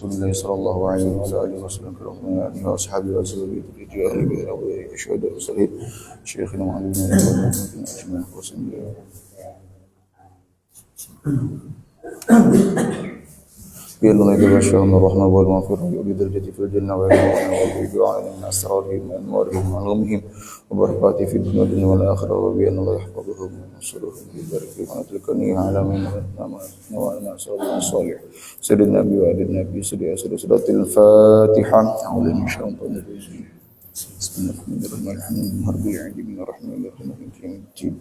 رسول الله صلى الله عليه وعلى آله وسلم في الرحمن وأصحابه وأزواجه وذريته أهل بيت الأولياء الشهداء والصالحين شيخنا وعلمنا وعلمنا أجمعين وسلم. بأننا يتبشر من الرحمة والمغفرة وبدرجة في الجنة ويرحمنا وبدعائنا من أسرارهم وأنوارهم وعلومهم وبركاته في الدنيا والآخرة وبأن الله يحفظهم وينصرهم ويبارك فيهم ويتلقني على من وعلى صالح الصالح سيد النبي وعلى النبي سورة الفاتحة أعوذ بالله من الشيطان الرجيم بسم الله الرحمن الرحيم الحمد لله رب العالمين الرحمن الرحيم مالك يوم الدين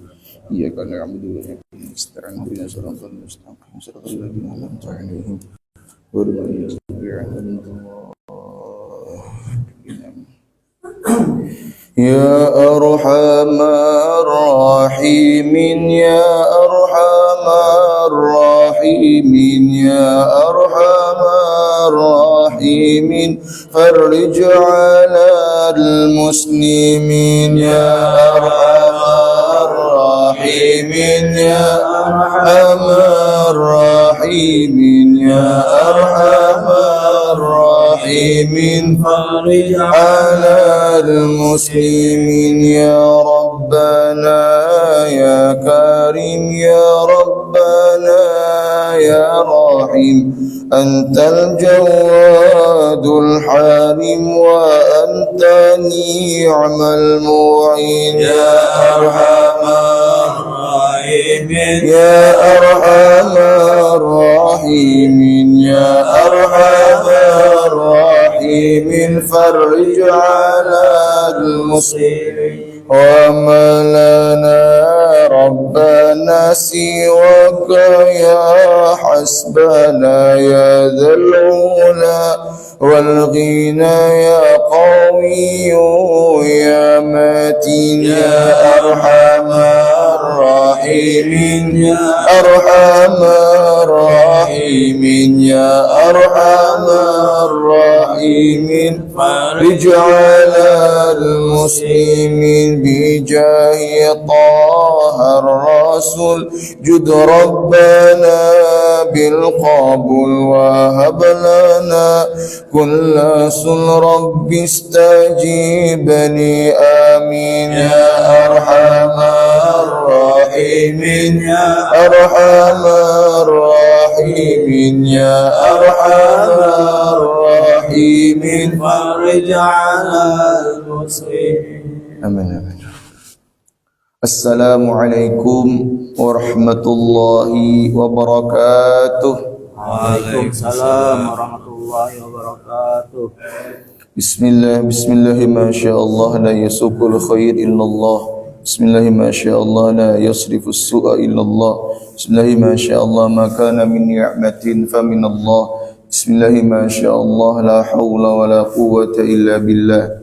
إياك نعبد وإياك نستعين اهدنا الصراط المستقيم صراط الذين أنعمت عليهم غير المغضوب عليهم يا أرحم الراحمين يا أرحم الراحمين يا أرحم الراحمين فرج على المسلمين يا أرحم الراحمين يا أرحم الراحمين يا أرحم الراحمين فرج على المسلمين يا ربنا يا كريم يا ربنا يا رحيم أنت الجواد الحليم وأنت نعم المعين يا أرحم الراحمين يا أرحم الراحمين يا أرحم الراحمين فرج على المسلمين وما لنا ربنا سواك يا حسبنا يا ذا العلا والغنى يا قوي يا متين يا أرحم الراحمين يا أرحم الراحمين يا أرحم الراحمين فرج على المسلمين بجاه طه الرسول جد ربنا بالقبول وهب لنا كل سن رب استجيبني آمين يا أرحم الراحمين يا أرحم الراحمين يا أرحم الراحمين فرج على المسلمين آمين آمين. Assalamualaikum warahmatullahi wabarakatuh. Waalaikumsalam warahmatullahi wabarakatuh. Bismillah, bismillah, masyaallah, la yasukul khair illallah. Bismillah, masyaallah, la yasrifus su'a illallah. Bismillah, masyaallah, ma kana min ni'matin faminallah. Bismillah, masyaallah, la hawla wa la quwwata illa billah.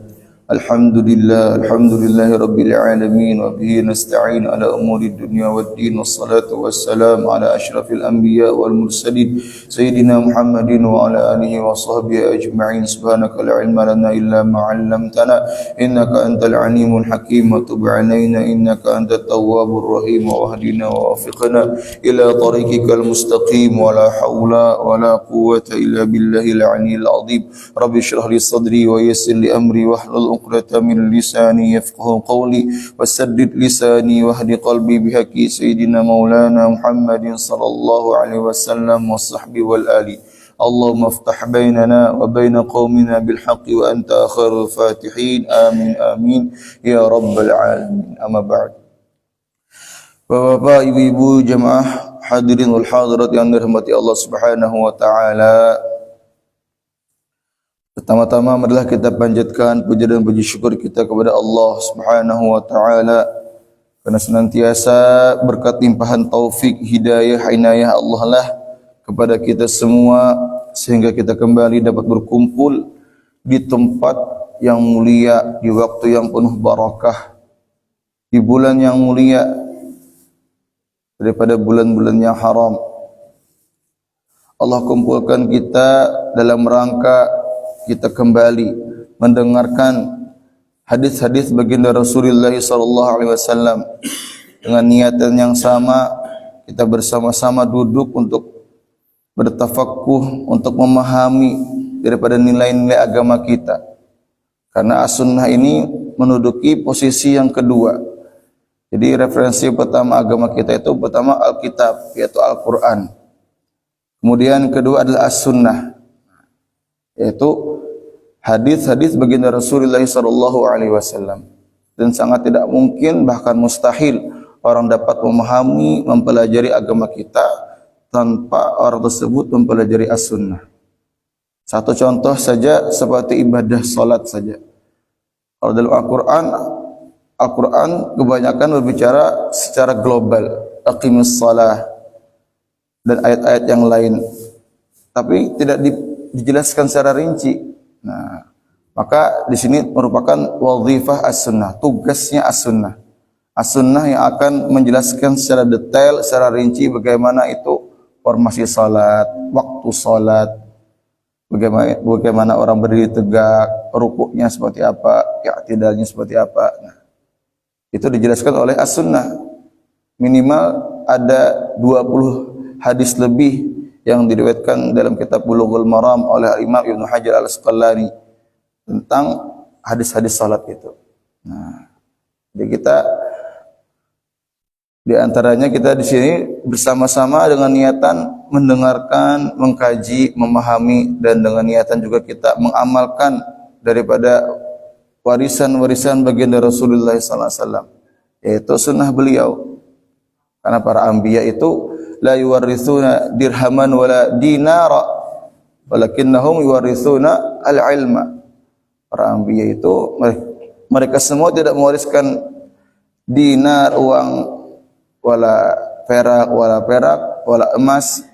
Alhamdulillah, alhamdulillahi rabbil alamin wa bihi nasta'in ala umuri dunya waddin wassalatu wassalamu ala asyrafil anbiya wal mursalin sayyidina Muhammadin wa ala alihi wa sahbihi ajma'in. Subhanaka la ilma lana illa ma 'allamtana innaka antal alimul hakim wa tub 'alaina innaka antat tawwabur rahim wa wahdina wa wafiqna ila tariqikal mustaqim wa la hawla wa la quwwata illa billahil 'aliyyil 'azim. Rabbi shrah li sadri wa yassir li amri wahlul uqdatan min lisani yafqahu qawli wasaddid lisani wahdi qalbi bihaqi sayyidina maulana Muhammadin sallallahu alaihi wasallam wa sahbihi wal ali. Allahumma aftah bainana wa baina qaumina bil haqqi wa anta khairul fatihin. Amin amin ya rabbal alamin. Amma ba'd. Bapak-bapak, ibu-ibu, jamaah hadirin wal hadirat yang dirahmati Allah Subhanahu wa taala. Pertama-tama marilah kita panjatkan puja dan puji syukur kita kepada Allah Subhanahu wa taala karena senantiasa berkat limpahan taufik, hidayah, inayah Allah lah kepada kita semua sehingga kita kembali dapat berkumpul di tempat yang mulia, di waktu yang penuh barakah, di bulan yang mulia daripada bulan-bulan yang haram. Allah kumpulkan kita dalam rangka kita kembali mendengarkan hadis-hadis baginda Rasulullah sallallahu alaihi wasallam dengan niatan yang sama. Kita bersama-sama duduk untuk bertafaqquh, untuk memahami daripada nilai-nilai agama kita. Karena as-sunnah ini menduduki posisi yang kedua. Jadi referensi pertama agama kita itu pertama Alkitab, yaitu Al-Quran. Kemudian kedua adalah as-sunnah, yaitu hadis-hadis baginda Rasulullah SAW. Dan sangat tidak mungkin, bahkan mustahil orang dapat memahami, mempelajari agama kita tanpa orang tersebut mempelajari as-sunnah. Satu contoh saja seperti ibadah salat saja. Kalau dalam Al-Quran kebanyakan berbicara secara global, aqimus shalah dan ayat-ayat yang lain, tapi tidak dijelaskan secara rinci. Nah, maka di sini merupakan wazifah as-sunnah, tugasnya as-sunnah. As-sunnah yang akan menjelaskan secara detail, secara rinci bagaimana itu formasi salat, waktu salat, bagaimana orang berdiri tegak, rukuknya seperti apa, i'tidalnya seperti apa. Nah, itu dijelaskan oleh as-sunnah. Minimal ada 20 hadis lebih yang diriwayatkan dalam kitab Bulughul Maram oleh Imam Ibnu Hajar Al-Asqalani tentang hadis-hadis salat itu. Nah, jadi kita di antaranya kita di sini bersama-sama dengan niatan mendengarkan, mengkaji, memahami, dan dengan niatan juga kita mengamalkan daripada warisan-warisan baginda Rasulullah SAW, yaitu sunnah beliau. Karena para anbiya itu la yuwarritsuna dirhaman wala dinara, walakinnahum yuwarritsuna al-ilma. Para anbiya itu mereka semua tidak mewariskan dinar, uang, wala perak, wala emas,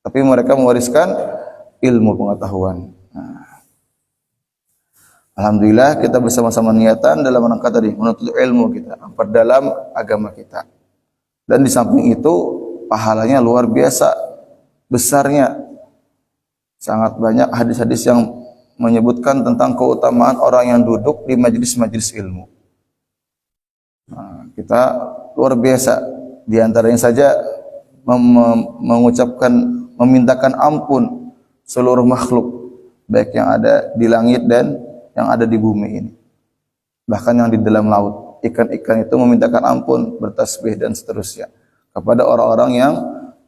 tapi mereka mewariskan ilmu, pengetahuan. Nah, alhamdulillah kita bersama-sama niatan dalam rangka tadi menuntut ilmu kita, memperdalam agama kita. Dan di samping itu pahalanya luar biasa besarnya. Sangat banyak hadis-hadis yang menyebutkan tentang keutamaan orang yang duduk di majelis-majelis ilmu. Nah, kita luar biasa. Di antaranya saja mengucapkan, memintakan ampun seluruh makhluk, baik yang ada di langit dan yang ada di bumi ini. Bahkan yang di dalam laut, ikan-ikan itu memintakan ampun, bertasbih dan seterusnya kepada orang-orang yang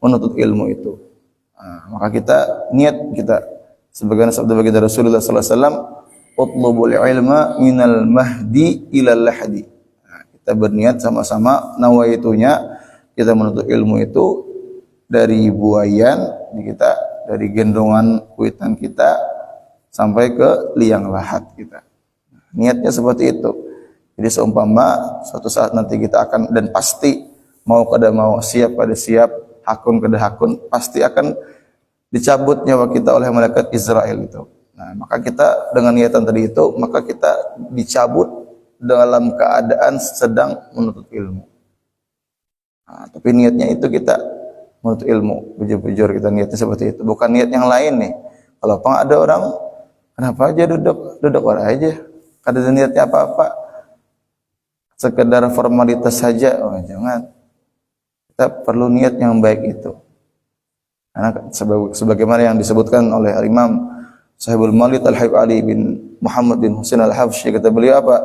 menuntut ilmu itu. Nah, maka kita niat kita sebagaimana sabda baginda Rasulullah sallallahu alaihi wasallam, "Utlubul ilma minal mahdi ilal lahdi." Nah, kita berniat sama-sama, nawaitunya kita menuntut ilmu itu dari buayan kita, dari gendongan kuitan kita sampai ke liang lahat kita. Niatnya seperti itu. Jadi seumpama suatu saat nanti kita akan, dan pasti mau kada mau, siap pada siap, hakun kada hakun, pasti akan dicabut nyawa kita oleh malaikat Israel itu. Nah, maka kita dengan niatan tadi itu, maka kita dicabut dalam keadaan sedang menuntut ilmu. Nah, tapi niatnya itu kita menuntut ilmu, bujur-bujur kita niatnya seperti itu, bukan niat yang lain nih. Kalau ada orang, kenapa aja duduk orang aja, kada ada niatnya apa-apa, sekedar formalitas saja. Oh, jangan. Kita perlu niat yang baik itu. Karena sebagaimana yang disebutkan oleh Imam Sahibul Maulid Al-Habib Ali bin Muhammad bin Husain Al-Habsyi, kata beliau apa?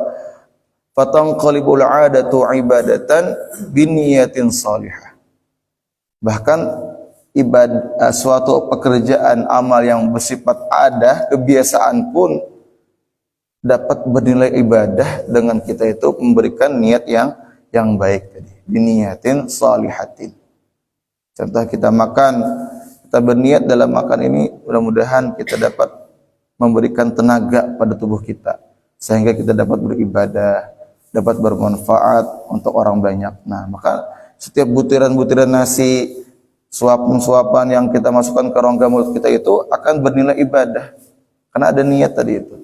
Fatanqalibul 'adatu 'ibadatan biniyatin salihah. Bahkan ibadah, suatu pekerjaan amal yang bersifat adah, kebiasaan pun dapat bernilai ibadah dengan kita itu memberikan niat yang baik tadi. Biniyatin salihatin. Contoh kita makan, kita berniat dalam makan ini mudah-mudahan kita dapat memberikan tenaga pada tubuh kita sehingga kita dapat beribadah, dapat bermanfaat untuk orang banyak. Nah, maka setiap butiran-butiran nasi, suapan-suapan yang kita masukkan ke rongga mulut kita itu akan bernilai ibadah karena ada niat tadi itu.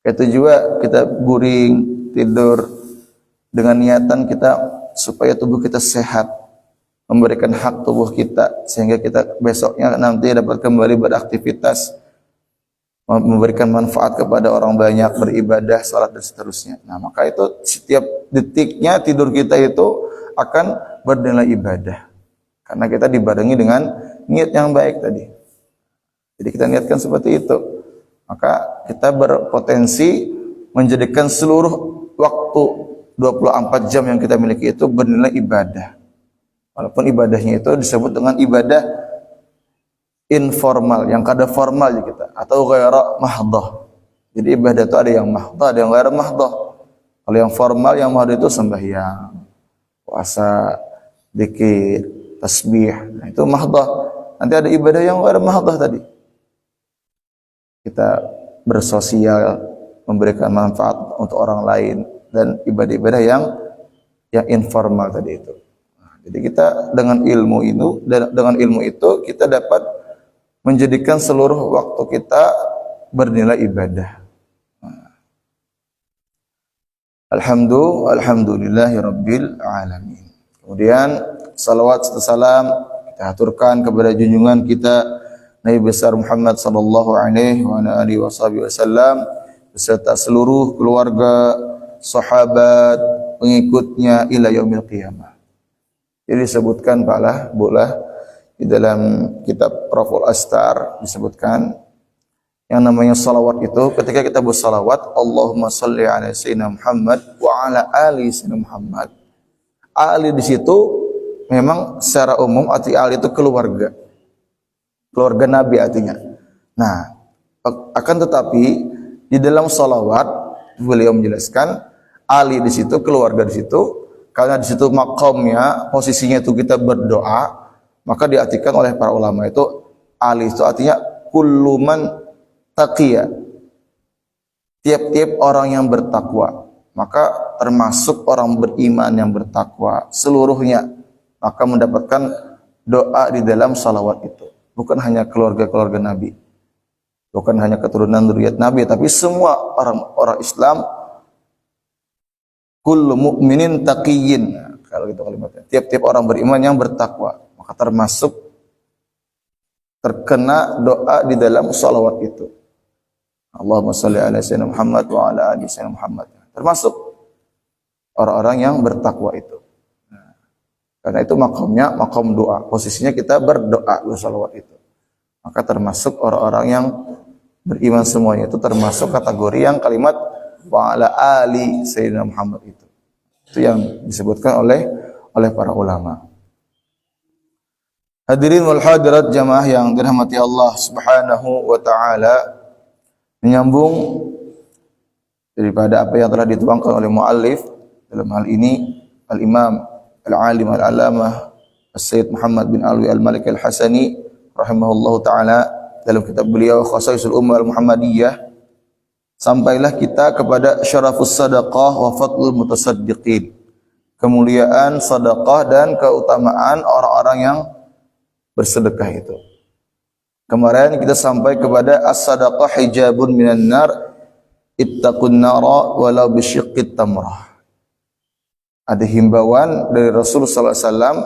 Itu juga kita guring, tidur dengan niatan kita supaya tubuh kita sehat, memberikan hak tubuh kita sehingga kita besoknya nanti dapat kembali beraktivitas, memberikan manfaat kepada orang banyak, beribadah, salat dan seterusnya. Nah, maka itu setiap detiknya tidur kita itu akan bernilai ibadah karena kita dibarengi dengan niat yang baik tadi. Jadi kita niatkan seperti itu. Maka kita berpotensi menjadikan seluruh waktu 24 jam yang kita miliki itu bernilai ibadah. Walaupun ibadahnya itu disebut dengan ibadah informal, yang kada formal kita, atau ghaira mahdah. Jadi ibadah itu ada yang mahdah, ada yang ghaira mahdah. Kalau yang formal, yang mahdah itu sembahyang, puasa, zikir, tasbih. Nah, itu mahdah. Nanti ada ibadah yang ghaira mahdah tadi. Kita bersosial, memberikan manfaat untuk orang lain, dan ibadah-ibadah yang informal tadi itu. Nah, jadi kita dengan ilmu itu kita dapat menjadikan seluruh waktu kita bernilai ibadah. Alhamdulillahirabbil alamin. Kemudian salawat serta salam kita aturkan kepada junjungan kita Nabi besar Muhammad sallallahu alaihi wasallam beserta seluruh keluarga, sahabat, pengikutnya ila yaumil qiyamah. Jadi disebutkan bola di dalam kitab Raful Astar disebutkan yang namanya salawat itu ketika kita bersalawat Allahumma shalli ala sayyidina Muhammad wa ala ali sayyidina Muhammad. Ali di situ memang secara umum arti ali itu keluarga Nabi artinya. Nah, akan tetapi di dalam salawat beliau menjelaskan ali di situ keluarga di situ karena di situ makamnya posisinya itu kita berdoa, maka diartikan oleh para ulama itu ali itu artinya kullu man taqiyya, tiap-tiap orang yang bertakwa, maka termasuk orang beriman yang bertakwa seluruhnya, maka mendapatkan doa di dalam salawat itu. Bukan hanya keluarga-keluarga Nabi, bukan hanya keturunan zuriat Nabi, tapi semua orang Islam, kullu mu'minin taqiyyin. Kalau gitu kalimatnya, tiap-tiap orang beriman yang bertakwa, maka termasuk terkena doa di dalam salawat itu. Allahumma shalli ala sayyidina Muhammad wa ala ali sayyidina Muhammad. Termasuk orang-orang yang bertakwa itu. Nah, karena itu makamnya makam doa. Posisinya kita berdoa bersalawat itu. Maka termasuk orang-orang yang beriman semuanya itu termasuk kategori yang kalimat wa ala ali sayyidina Muhammad itu. Itu yang disebutkan oleh para ulama. Hadirin wal hadirat jamaah yang dirahmati Allah Subhanahu wa taala, menyambung daripada apa yang telah dituangkan oleh muallif dalam hal ini al-Imam al-Alim al-Alamah As-Sayyid Muhammad bin Alwi al-Malik al-Hasani rahimahullahu taala dalam kitab beliau Khasaisul Ummah al-Muhammadiyah, sampailah kita kepada syarafus sadaqah wa fadlul mutasaddiqin, kemuliaan sedekah dan keutamaan orang-orang yang bersedekah itu. Kemarin kita sampai kepada as-sadaqah hijabun minan nar, ittaqun nara walau bisyiqqit tamrah. Ada himbauan dari Rasulullah sallallahu alaihi wasallam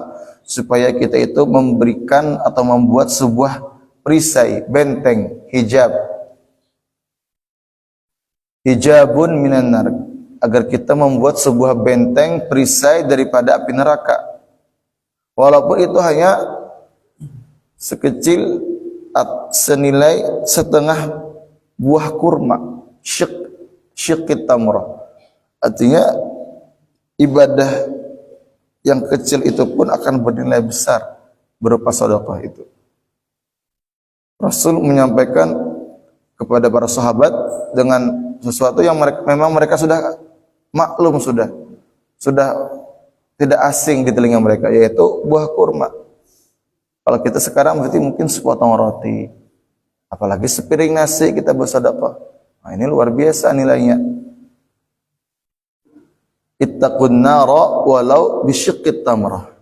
supaya kita itu memberikan atau membuat sebuah perisai, benteng, hijabun minan nar, agar kita membuat sebuah benteng perisai daripada api neraka. Walaupun itu hanya sekecil senilai setengah buah kurma, syiqqit tamrah. Artinya ibadah yang kecil itu pun akan bernilai besar berupa sedekah itu. Rasul menyampaikan kepada para sahabat dengan sesuatu yang memang mereka sudah maklum, sudah tidak asing di telinga mereka, yaitu buah kurma. Kalau kita sekarang berarti mungkin sepotong roti, apalagi sepiring nasi kita bersedekah. Nah, ini luar biasa nilainya. Ittaqun nara walau bisyiqqit tamrah.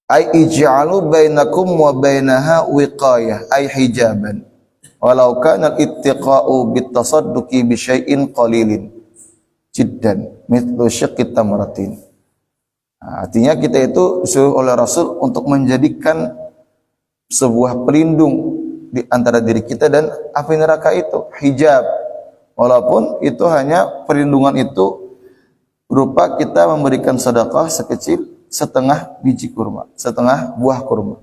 Ai ij'alu bainakum wa bainaha wiqayah, ai hijaban. Walau kana al-ittiqa'u bitasadduqi bi syai'in qalilin jiddan mithlu syiqqit tamratin. Nah, artinya kita itu disuruh oleh Rasul untuk menjadikan sebuah pelindung di antara diri kita dan api neraka itu, hijab. Walaupun itu hanya perlindungan itu berupa kita memberikan sedekah sekecil setengah biji kurma, setengah buah kurma.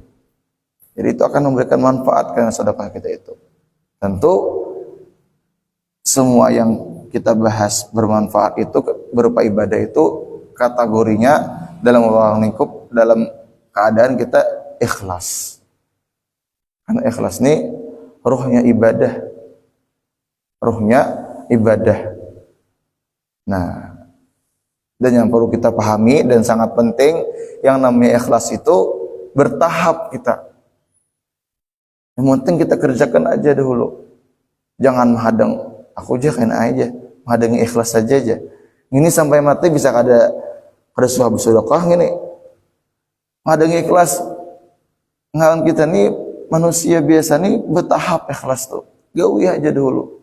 Jadi itu akan memberikan manfaat karena sedekah kita itu. Tentu semua yang kita bahas bermanfaat itu berupa ibadah itu kategorinya dalam ruang lingkup dalam keadaan kita ikhlas. Karena ikhlas ini ruhnya ibadah. Ruhnya ibadah. Nah, dan yang perlu kita pahami dan sangat penting, yang namanya ikhlas itu bertahap kita. Yang penting kita kerjakan aja dulu. Jangan menghadang, aku aja kan aja, menghadangi ikhlas saja aja. Ini sampai mati bisa ada suatu sedekah gini. Menghadangi ikhlas. Ngalan kita nih manusia biasa nih bertahap ikhlas tuh. Gawi aja dulu.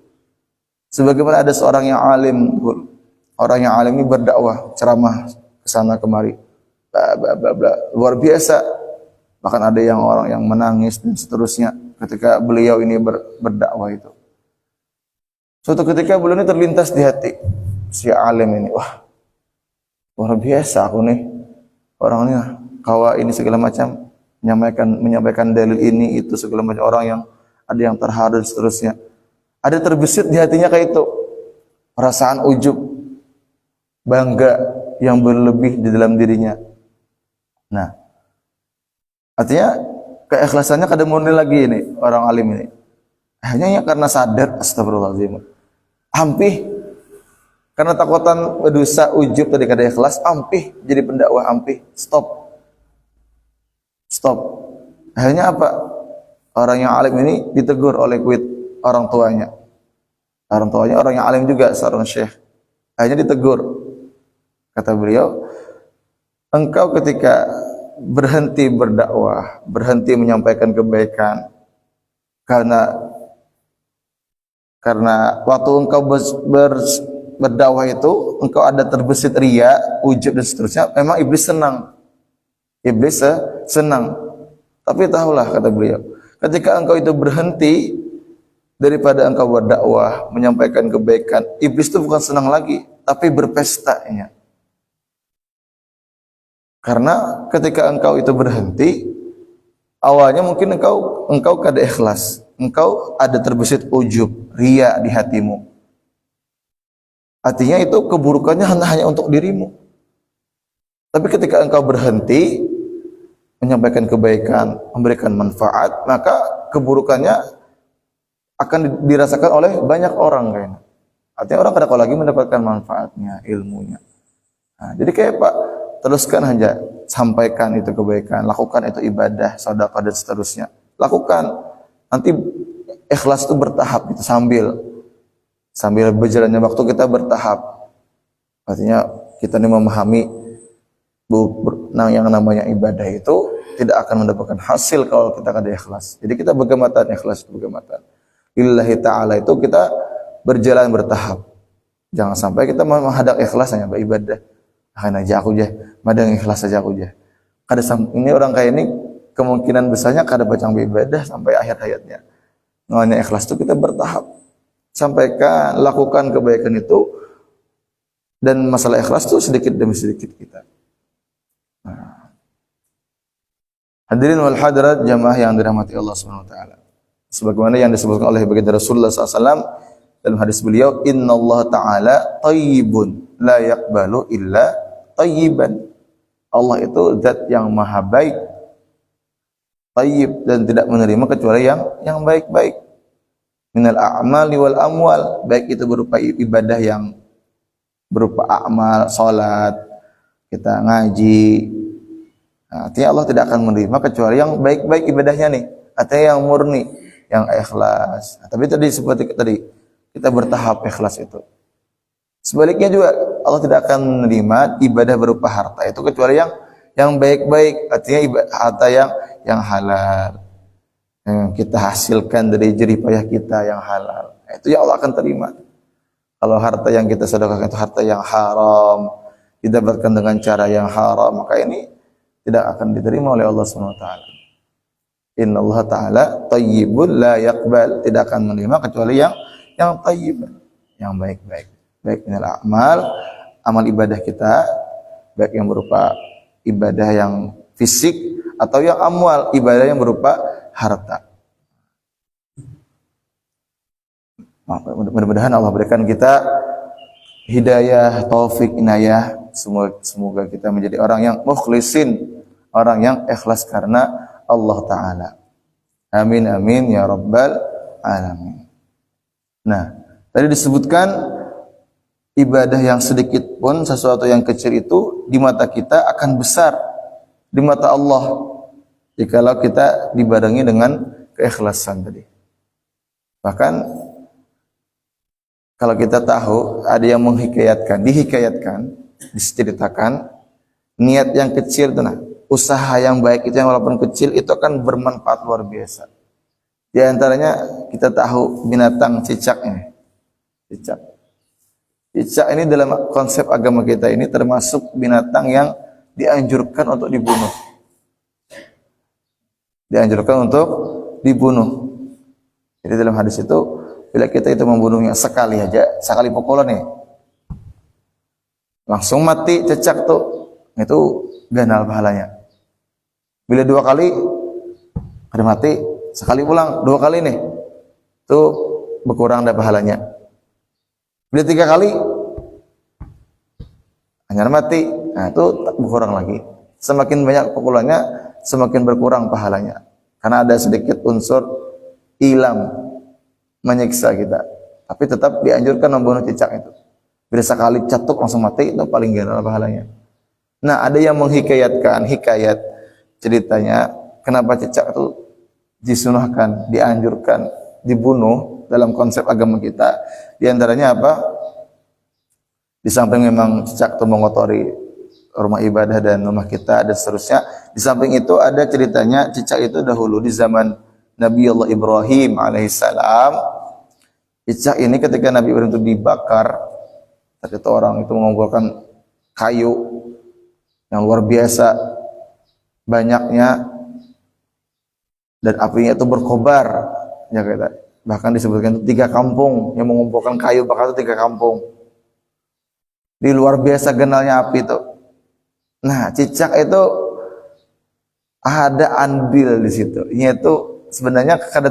Sebagaimana ada seorang yang alim, orang yang alim ini berdakwah, ceramah ke sana kemari. Luar biasa. Bahkan ada yang orang yang menangis dan seterusnya ketika beliau ini berdakwah itu. Suatu ketika beliau ini terlintas di hati si alim ini, wah luar biasa aku nih orangnya, kawa ini segala macam, menyampaikan dalil ini itu segala macam, orang yang ada yang terharu dan seterusnya. Ada terbesit di hatinya kayak itu, perasaan ujub, bangga yang berlebih di dalam dirinya. Nah, artinya keikhlasannya kada murni lagi ini orang alim ini. Hanya karena sadar, astagfirullahaladzim, ampih karena takutan dosa ujub tadi kada ikhlas, ampih jadi pendakwah, ampih stop. Akhirnya apa? Orang yang alim ini ditegur oleh orang tuanya. Orang tuanya orang yang alim juga, seorang syekh. Akhirnya ditegur. Kata beliau, engkau ketika berhenti berdakwah, berhenti menyampaikan kebaikan, karena waktu engkau berdakwah itu engkau ada terbesit ria, ujub dan seterusnya, memang iblis senang. Iblis senang. Tapi tahulah, kata beliau, ketika engkau itu berhenti daripada engkau berdakwah, menyampaikan kebaikan, iblis itu bukan senang lagi, tapi berpestanya. Karena ketika engkau itu berhenti, awalnya mungkin engkau kada ikhlas, engkau ada terbesit ujub, ria di hatimu. Artinya itu keburukannya hanya untuk dirimu. Tapi ketika engkau berhenti menyampaikan kebaikan, memberikan manfaat, maka keburukannya akan dirasakan oleh banyak orang kayaknya. Artinya orang kadang lagi mendapatkan manfaatnya, ilmunya. Nah, jadi kayak Pak, teruskan aja, sampaikan itu kebaikan, lakukan itu ibadah, sedekah dan seterusnya. Lakukan. Nanti ikhlas itu bertahap itu sambil berjalannya waktu kita bertahap. Artinya kita ini memahami yang namanya ibadah itu tidak akan mendapatkan hasil kalau kita kada ikhlas. Jadi kita bergematan, ikhlas itu bergematan. Lillahi ta'ala itu kita berjalan bertahap. Jangan sampai kita menghadap ikhlas hanya beribadah. Akan aja aku aja, madang ikhlas saja aku aja. Ini orang kayak ini kemungkinan besarnya kada baca beribadah sampai akhir hayatnya. Namanya ikhlas itu kita bertahap. Sampaikan, lakukan kebaikan itu, dan masalah ikhlas itu sedikit demi sedikit kita. Nah. Hadirin wal hadirat jamaah yang dirahmati Allah Subhanahu wa taala. Sebagaimana yang disebutkan oleh baginda Rasulullah SAW dalam hadis beliau, innallaha ta'ala thayyibun la yaqbalu illa thayyiban. Allah itu zat yang maha baik, thayyib, dan tidak menerima kecuali yang baik-baik. Minal a'mali wal amwal, baik itu berupa ibadah yang berupa amal, salat, kita ngaji. Nah, artinya Allah tidak akan menerima kecuali yang baik-baik ibadahnya nih, artinya yang murni, yang ikhlas. Nah, tapi tadi seperti tadi kita bertahap ikhlas itu. Sebaliknya juga Allah tidak akan menerima ibadah berupa harta itu kecuali yang baik-baik, artinya harta yang halal, yang kita hasilkan dari jerih payah kita yang halal. Nah, itu ya Allah akan terima. Kalau harta yang kita sedekahkan itu harta yang haram, didapatkan dengan cara yang haram, maka ini tidak akan diterima oleh Allah Subhanahu wa taala. Innallaha ta'ala thayyibun la yaqbal, tidak akan menerima kecuali yang thayyib, yang baik-baik. Baik minal a'mal, amal ibadah kita, baik yang berupa ibadah yang fisik atau yang amwal, ibadah yang berupa harta. Mudah-mudahan Allah berikan kita hidayah, taufik, inayah. Semoga kita menjadi orang yang mukhlisin, orang yang ikhlas karena Allah Ta'ala. Amin amin ya rabbal alamin. Nah, tadi disebutkan ibadah yang sedikit pun, sesuatu yang kecil itu di mata kita akan besar di mata Allah jikalau kita dibarengi dengan keikhlasan tadi. Bahkan kalau kita tahu ada yang dihikayatkan, diceritakan niat yang kecil itu, nah, usaha yang baik itu yang walaupun kecil itu akan bermanfaat luar biasa. Di antaranya kita tahu binatang cicak ini. Cicak ini dalam konsep agama kita ini termasuk binatang yang dianjurkan untuk dibunuh. Jadi dalam hadis itu, bila kita itu membunuhnya sekali pukulan nih, langsung mati cicak tuh, itu ganal pahalanya. Bila 2 kali ada mati, sekali pulang 2 kali nih, itu berkurang dah pahalanya. Bila 3 kali hanya mati, nah itu berkurang lagi. Semakin banyak pukulannya, semakin berkurang pahalanya. Karena ada sedikit unsur ilam menyiksa kita. Tapi tetap dianjurkan membunuh cicak itu. Bila sekali catuk langsung mati, itu paling ganal pahalanya. Nah, ada yang hikayat ceritanya kenapa cicak itu disunahkan, dianjurkan, dibunuh dalam konsep agama kita. Di antaranya apa? Di samping memang cicak itu mengotori rumah ibadah dan rumah kita dan seterusnya. Di samping itu ada ceritanya cicak itu dahulu di zaman Nabi Allah Ibrahim alaihissalam. Cicak ini ketika Nabi Ibrahim itu dibakar, ketika orang itu mengumpulkan kayu yang luar biasa banyaknya dan apinya itu berkobar, ya kata. Bahkan disebutkan itu 3 kampung yang mengumpulkan kayu bakar itu 3 kampung. Di luar biasa genalnya api itu. Nah, cicak itu ada andil di situ. Ini itu sebenarnya kada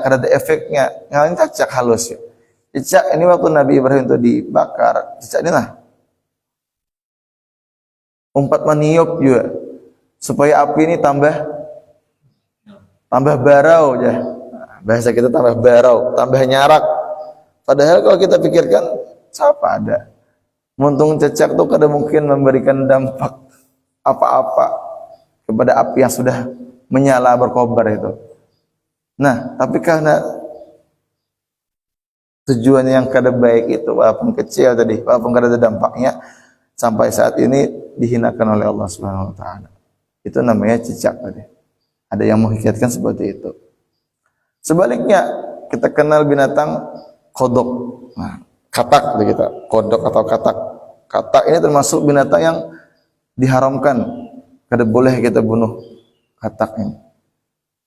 ada efeknya. Ngalanya cicak halus ya. Cicak ini waktu Nabi Ibrahim itu dibakar, cicak ini lah umpat meniup juga supaya api ini tambah barau ya. Bahasa kita tambah barau, tambah nyarak. Padahal kalau kita pikirkan, siapa ada? Muntung cicak itu kada mungkin memberikan dampak apa-apa kepada api yang sudah menyala berkobar itu. Nah, tapi karena tujuannya yang kada baik itu, walaupun kecil tadi, walaupun kada ada dampaknya, sampai saat ini dihinakan oleh Allah Subhanahu wa taala. Itu namanya cicak tadi. Ada yang menghikayatkan seperti itu. Sebaliknya, kita kenal binatang kodok. Nah, katak kita, kodok atau katak. Katak ini termasuk binatang yang diharamkan. Kada boleh kita bunuh katak ini.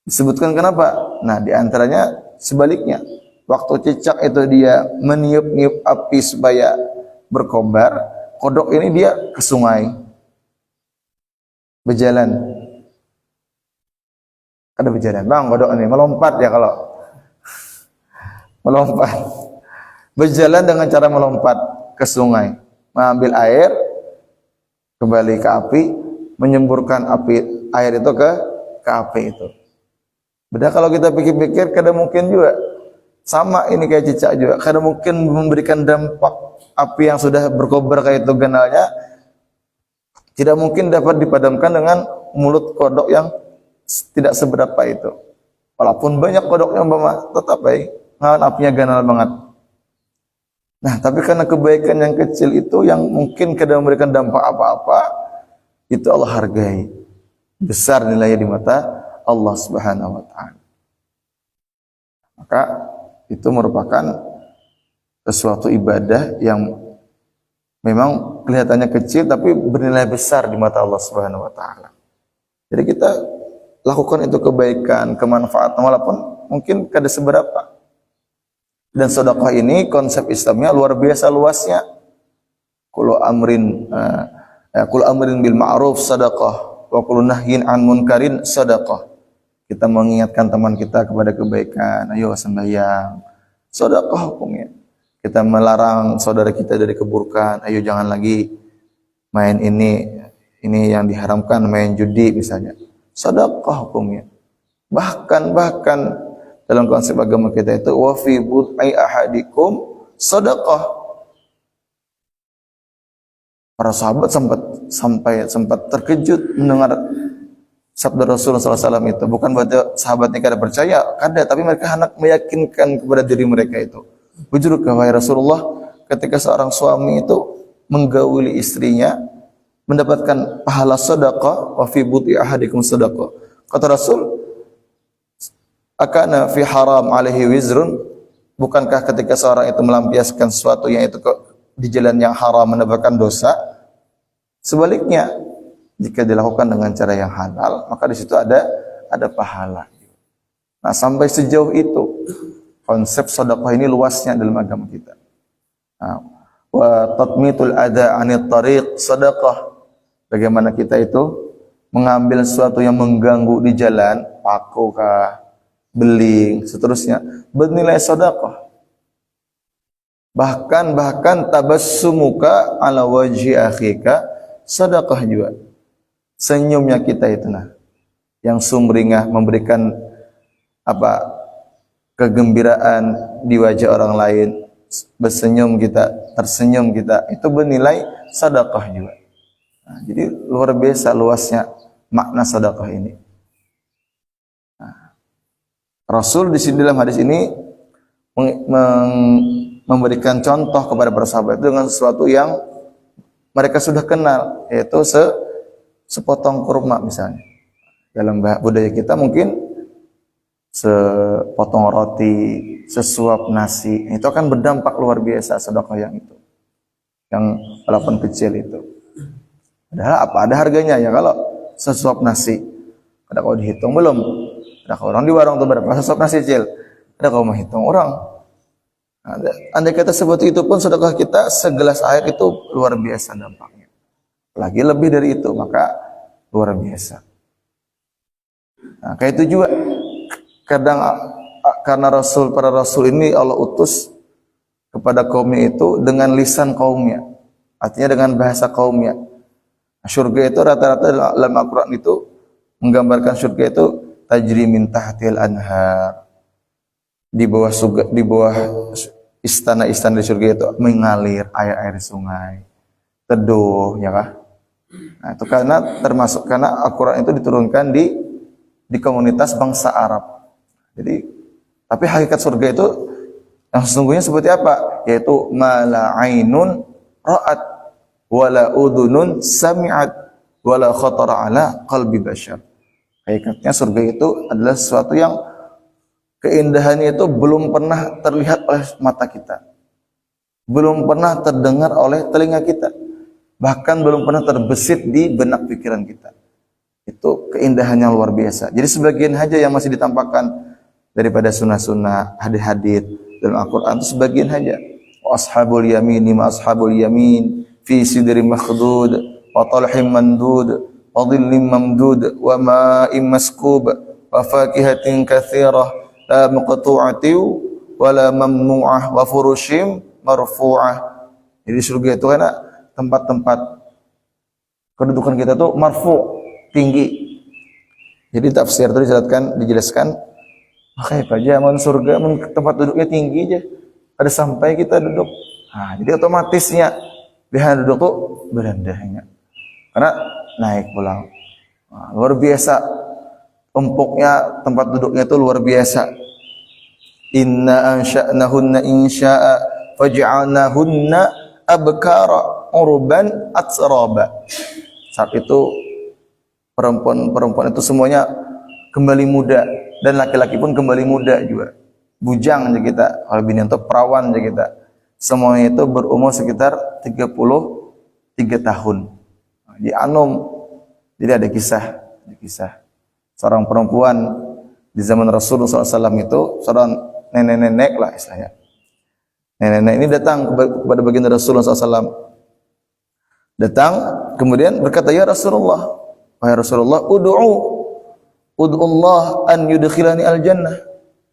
Disebutkan kenapa? Nah, di antaranya sebaliknya. Waktu cicak itu dia meniup-niup api supaya berkobar, kodok ini dia ke sungai, berjalan. Ada berjalan, bang, kodok ini melompat ya kalau melompat, berjalan dengan cara melompat ke sungai, mengambil air, kembali ke api, menyemburkan air itu ke api itu. Beda kalau kita pikir-pikir, kada mungkin juga. Sama ini kayak cicak juga, kada mungkin memberikan dampak api yang sudah berkobar kayak itu ganalnya, tidak mungkin dapat dipadamkan dengan mulut kodok yang tidak seberapa itu. Walaupun banyak kodoknya tetap baik, apinya ganal banget. Nah, tapi karena kebaikan yang kecil itu yang mungkin kada memberikan dampak apa-apa, itu Allah hargai. Besar nilainya di mata Allah Subhanahu wa taala. Maka itu merupakan sesuatu ibadah yang memang kelihatannya kecil tapi bernilai besar di mata Allah Subhanahu wa taala. Jadi kita lakukan itu kebaikan, kemanfaatan walaupun mungkin kada seberapa. Dan sedekah ini konsep Islamnya luar biasa luasnya. Kullu amrin bil ma'ruf sedekah wa kullu nahyin an munkarin sedekah. kita mengingatkan teman kita kepada kebaikan, ayo sembahyang. Sedekah hukumnya. Kita melarang saudara kita dari keburukan, ayo jangan lagi main ini yang diharamkan, main judi misalnya. Sedekah hukumnya. Bahkan dalam konsep agama kita itu wa fi bud'i ahadikum sedekah. Para sahabat sempat terkejut mendengar sabda Rasulullah SAW itu. Bukan berarti sahabatnya kada percaya, kada, tapi mereka hendak meyakinkan kepada diri mereka itu. Bujurkah wahai Rasulullah, ketika seorang suami itu menggauli istrinya mendapatkan pahala sedekah, wa fi bud'i ahadikum sedekah. Kata Rasul, akana fi haram alaihi wizrun, bukankah ketika seorang itu melampiaskan sesuatu yang itu di jalan yang haram mendapatkan dosa? Sebaliknya, jika dilakukan dengan cara yang halal, maka di situ ada pahala. Nah, sampai sejauh itu konsep sedekah ini luasnya dalam agama kita. Nah, wa tatmitul adha 'anit tariq sedekah. Bagaimana kita itu mengambil sesuatu yang mengganggu di jalan, paku kah, beling, seterusnya, bernilai sedekah. Bahkan tabassumuka ala wajhi akhika sedekah juga. Senyumnya kita itu yang sumringah memberikan kegembiraan di wajah orang lain, tersenyum kita, itu bernilai sedekah juga. Nah, jadi luar biasa luasnya makna sedekah ini. Nah, Rasul di sini dalam hadis ini memberikan contoh kepada para sahabat dengan sesuatu yang mereka sudah kenal, yaitu sepotong kurma misalnya. Dalam budaya kita mungkin sepotong roti, sesuap nasi, itu akan berdampak luar biasa sedekah yang itu. Yang walaupun kecil itu. Padahal ada harganya ya kalau sesuap nasi. Ada kau dihitung belum? Ada kau orang di warung itu berapa sesuap nasi kecil? Ada kau menghitung orang. Andai kata seperti itu pun sedekah kita segelas air itu luar biasa dampaknya. Lagi lebih dari itu maka luar biasa. Nah, kayak itu juga kadang karena para rasul ini Allah utus kepada kaumnya itu dengan lisan kaumnya, artinya dengan bahasa kaumnya. Nah, surga itu rata-rata dalam Al-Quran itu menggambarkan surga itu tajri min tahtil anhar, di bawah istana-istana di surga itu mengalir air-air sungai, teduh, ya kah? Nah, itu karena Al-Quran itu diturunkan di komunitas bangsa Arab. Jadi, tapi hakikat surga itu yang sesungguhnya seperti apa? Yaitu mala ainun ra'at wala udhunun sami'at wala khatara ala qalbi bashar. Hakikatnya surga itu adalah sesuatu yang keindahannya itu belum pernah terlihat oleh mata kita, belum pernah terdengar oleh telinga kita, bahkan belum pernah terbesit di benak pikiran kita. Itu keindahannya luar biasa. Jadi sebagian saja yang masih ditampakkan daripada sunnah-sunnah, hadis-hadis dalam Al-Quran itu sebagian saja. Ashabul yamin ma ashabul yamin fi sidrin makhdud wa talhim mandud wa dhillim mamdud wa ma'im maskub wa fakihatin katsirah la maqtu'ati wa la mamnu'ah wa furushim marfu'ah. Jadi surga itu kan tempat-tempat kedudukan kita tuh marfu', tinggi. Jadi tafsir itu dijelaskan makanya aja mun surga tempat duduknya tinggi aja. Ada sampai kita duduk. Nah, jadi otomatisnya dia duduk tuh berendahnya. Karena naik pulang. Nah, luar biasa empuknya tempat duduknya itu luar biasa. Inna ansha'nahunna insya'a faj'alnahunna abkara urban atsraba. Saat itu perempuan itu semuanya kembali muda dan laki-laki pun kembali muda juga. Bujang aja kita, kalau bini untuk perawan aja kita. Semuanya itu berumur sekitar 33 tahun. Di Anum. Jadi ada kisah seorang perempuan di zaman Rasulullah SAW itu, seorang nenek-nenek lah istilahnya. Nenek-nenek ini datang kepada baginda Rasulullah SAW. Datang kemudian berkata, ya Rasulullah, wahai Rasulullah, ud'ullah an yudkhilani al-jannah.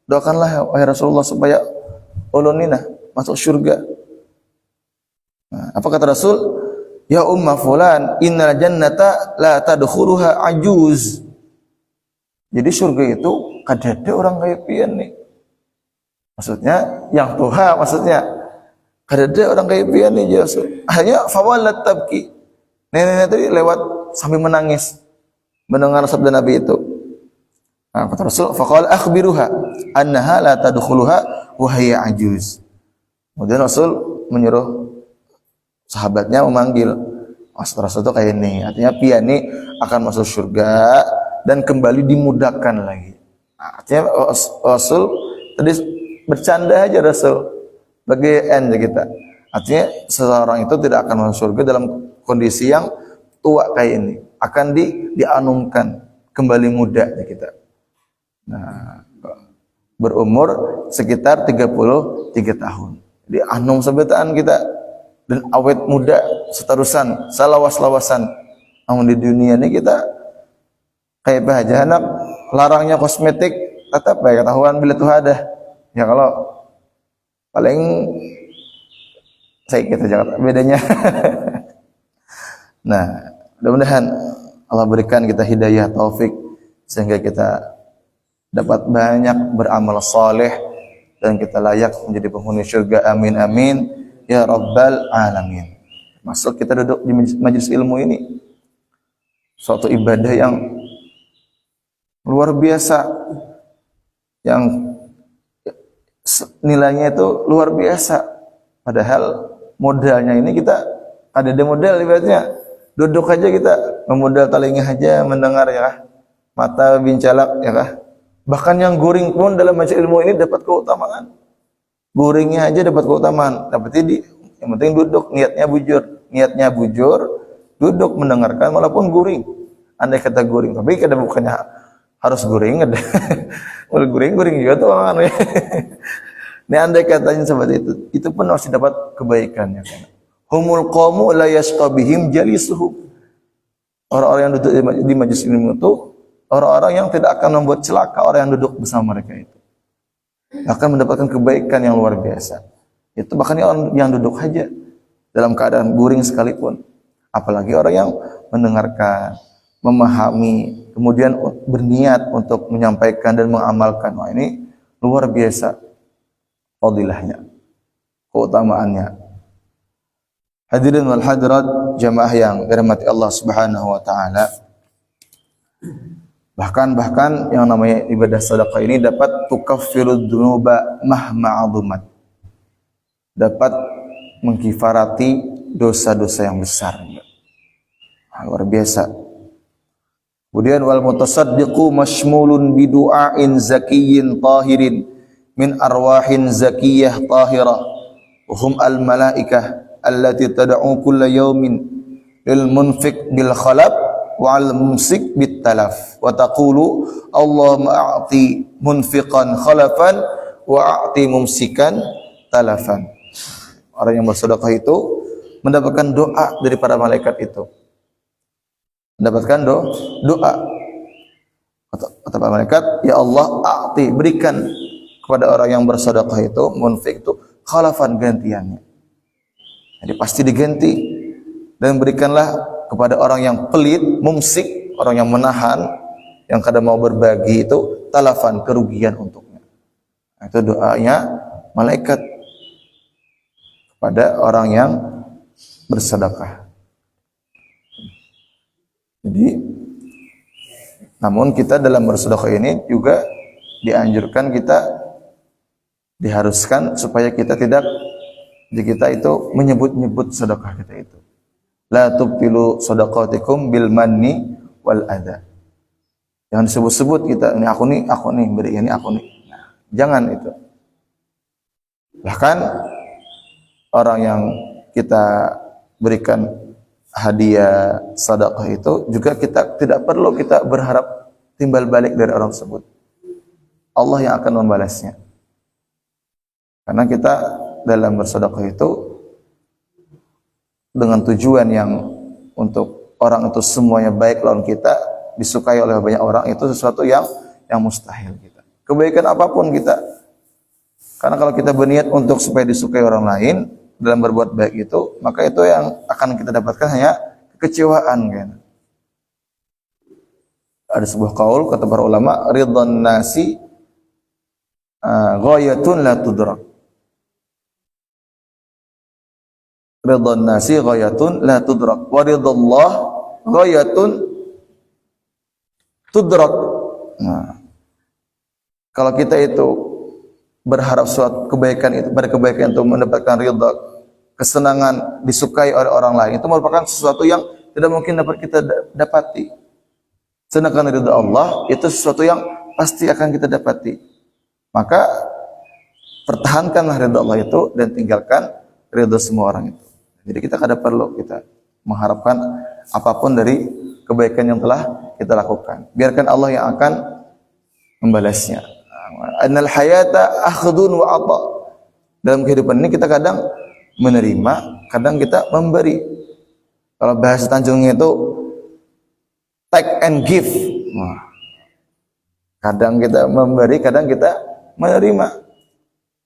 Doakanlah wahai Rasulullah supaya ulun ini masuk surga. Nah, apa kata Rasul? Ya umma fulan, innal jannata la tadkhuluha ajuz. Jadi surga itu kadada orang kaya pian nih. Maksudnya yang tuha, maksudnya kadada orang kaya pian nih Rasul. Hanya fawalat tabki. Nenek tadi lewat sambil menangis mendengar sabda Nabi itu. Nah, kata Rasul, faqala akhbiruha annaha la tadkhuluha wa hiya ajuz. Kemudian Rasul menyuruh sahabatnya memanggil. Maksud Rasul itu kayak ini, artinya piani akan masuk surga dan kembali dimudahkan lagi. Artinya Rasul tadi bercanda aja Rasul bagi end kita. Artinya seseorang itu tidak akan masuk surga dalam kondisi yang tua kayak ini, akan dianumkan kembali muda kita. Nah, berumur sekitar 33 tahun. Jadi anum sebetaan kita dan awet muda seterusan, salawas-lawasan. Namun di dunia ini kita kayak bahagia anak larangnya kosmetik tetap ya ketahuan bila tuh ada. Ya kalau paling saya kita Jakarta bedanya. Nah, mudah-mudahan Allah berikan kita hidayah taufik sehingga kita dapat banyak beramal saleh dan kita layak menjadi penghuni surga. Amin amin ya rabbal alamin. Masuk kita duduk di majelis ilmu ini suatu ibadah yang luar biasa, yang nilainya itu luar biasa. Padahal modalnya ini kita ada modal ibaratnya. Duduk aja kita memodal telinga aja mendengar ya kah? Mata bincalak ya kah? Bahkan yang guring pun dalam majelis ilmu ini dapat keutamaan. Guringnya aja dapat keutamaan. Dapat yang penting duduk, niatnya bujur, duduk mendengarkan walaupun guring. Andai kata guring, tapi kadang bukannya harus guring ada. Kalau guring juga tuh orang. Ini andai katanya seperti itu pun harus dapat kebaikannya. Humul qawmu la yashqa bihim jalisuhum. Orang-orang yang duduk di majelis ilmu itu orang-orang yang tidak akan membuat celaka orang yang duduk bersama mereka itu. Akan mendapatkan kebaikan yang luar biasa. Itu bahkan orang yang duduk saja dalam keadaan guring sekalipun. Apalagi orang yang mendengarkan, memahami, kemudian berniat untuk menyampaikan dan mengamalkan. Wah, ini luar biasa fadilahnya, keutamaannya. Hadirin wal hadirat jamaah yang dirahmati Allah Subhanahu wa taala. Bahkan yang namanya ibadah sedekah ini dapat tukaffirud dzunuba mahma 'azumat. Dapat mengkifarati dosa-dosa yang besar. Luar biasa. Kemudian wal mutasaddiqu mashmulun bi du'ain zakiyyin tahirin min arwahin zakiyah tahirah wa hum al malaikah allati tad'u kulla yawmin lil munfiq bil khalab wa al mumsik bit talaf wa taqulu Allahumma a'ti munfiqan khalafan wa a'ti mumsikan talafan. Orang yang bersedekah itu mendapatkan doa dari para malaikat itu. Mendapatkan doa. Kata para malaikat, ya Allah, a'ti, berikan kepada orang yang bersedekah itu, munfik itu, khalafan gantiannya. Jadi pasti diganti. Dan berikanlah kepada orang yang pelit, mumsik, orang yang menahan, yang kadang mau berbagi itu, talafan, kerugian untuknya. Itu doanya malaikat pada orang yang bersedekah. Jadi, namun kita dalam bersedekah ini juga dianjurkan, kita diharuskan supaya kita tidak, kita itu menyebut-nyebut sedekah kita itu. La tubtilu shadaqatikum bil manni wal adha. Jangan disebut-sebut kita, ini aku nih, beri ini aku nih. Nah, jangan itu. Bahkan orang yang kita berikan hadiah sedekah itu juga kita tidak perlu kita berharap timbal balik dari orang tersebut. Allah yang akan membalasnya. Karena kita dalam bersedekah itu dengan tujuan yang untuk orang itu semuanya baik lawan kita, disukai oleh banyak orang itu sesuatu yang mustahil kita. Kebaikan apapun kita, karena kalau kita berniat untuk supaya disukai orang lain dalam berbuat baik itu, maka itu yang akan kita dapatkan hanya kekecewaan kan. Ada sebuah qaul kata para ulama, ridwan nasi ghayatun la tudrak. Ridwan nasi ghayatun la tudrak wa ridallah ghayatun tudrak. Nah, kalau kita itu berharap suatu kebaikan itu, pada kebaikan itu mendapatkan ridha, kesenangan, disukai oleh orang lain, itu merupakan sesuatu yang tidak mungkin dapat kita dapati. Sedangkan ridha Allah itu sesuatu yang pasti akan kita dapati. Maka pertahankanlah ridha Allah itu dan tinggalkan ridha semua orang itu. Jadi kita kada perlu kita mengharapkan apapun dari kebaikan yang telah kita lakukan. Biarkan Allah yang akan membalasnya. Annal hayata akhdun wa ata. Dalam kehidupan ini kita kadang menerima, kadang kita memberi. Kalau bahasa Tanjungnya itu take and give. Wah. Kadang kita memberi, kadang kita menerima.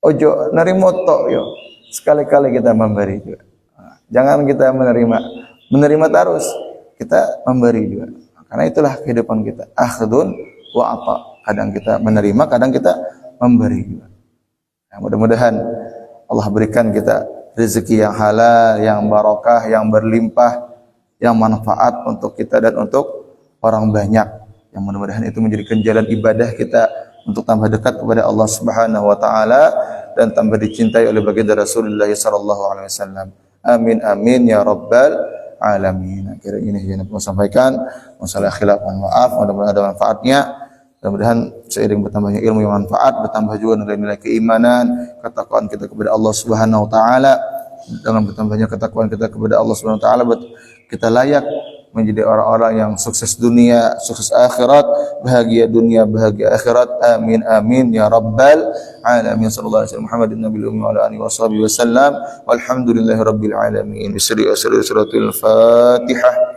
Ojo nerimo tok yo. Sekali-kali kita memberi juga. Jangan kita menerima terus. Kita memberi juga. Karena itulah kehidupan kita. Akhdun wa ata. Kadang kita menerima, kadang kita memberi juga. Nah, mudah-mudahan Allah berikan kita rezeki yang halal, yang barakah, yang berlimpah, yang manfaat untuk kita dan untuk orang banyak. Yang mudah-mudahan itu menjadikan jalan ibadah kita untuk tambah dekat kepada Allah Subhanahu wa taala dan tambah dicintai oleh baginda Rasulullah sallallahu alaihi wasallam. Amin amin ya rabbal alamin. Akhirnya ini yang saya sampaikan. Masalah khilaf, maaf, mudah-mudahan ada manfaatnya. Mudah-mudahan seiring bertambahnya ilmu yang manfaat, bertambah juga nilai-nilai keimanan, ketakwaan kita kepada Allah Subhanahu wa taala. Dengan bertambahnya ketakwaan kita kepada Allah Subhanahu wa taala, kita layak menjadi orang-orang yang sukses dunia, sukses akhirat, bahagia dunia, bahagia akhirat. Amin amin ya rabbal alamin. Sallallahu alaihi wasallam Muhammadin nabiyil ummi wa ala alihi washabihi wasallam. Walhamdulillahirabbil alamin. Bisri asri suratul Fatihah.